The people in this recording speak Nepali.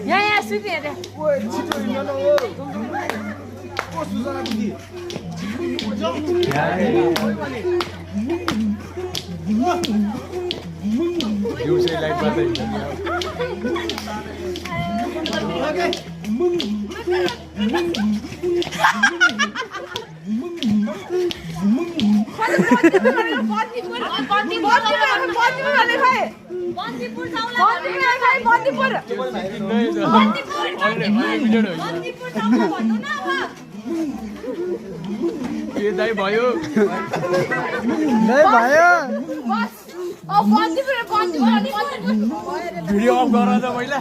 यहाँ सुत्ने अरे दिउँसै लाइट बाल्दै के दाइ भयो भिडियो अफ गर त पहिला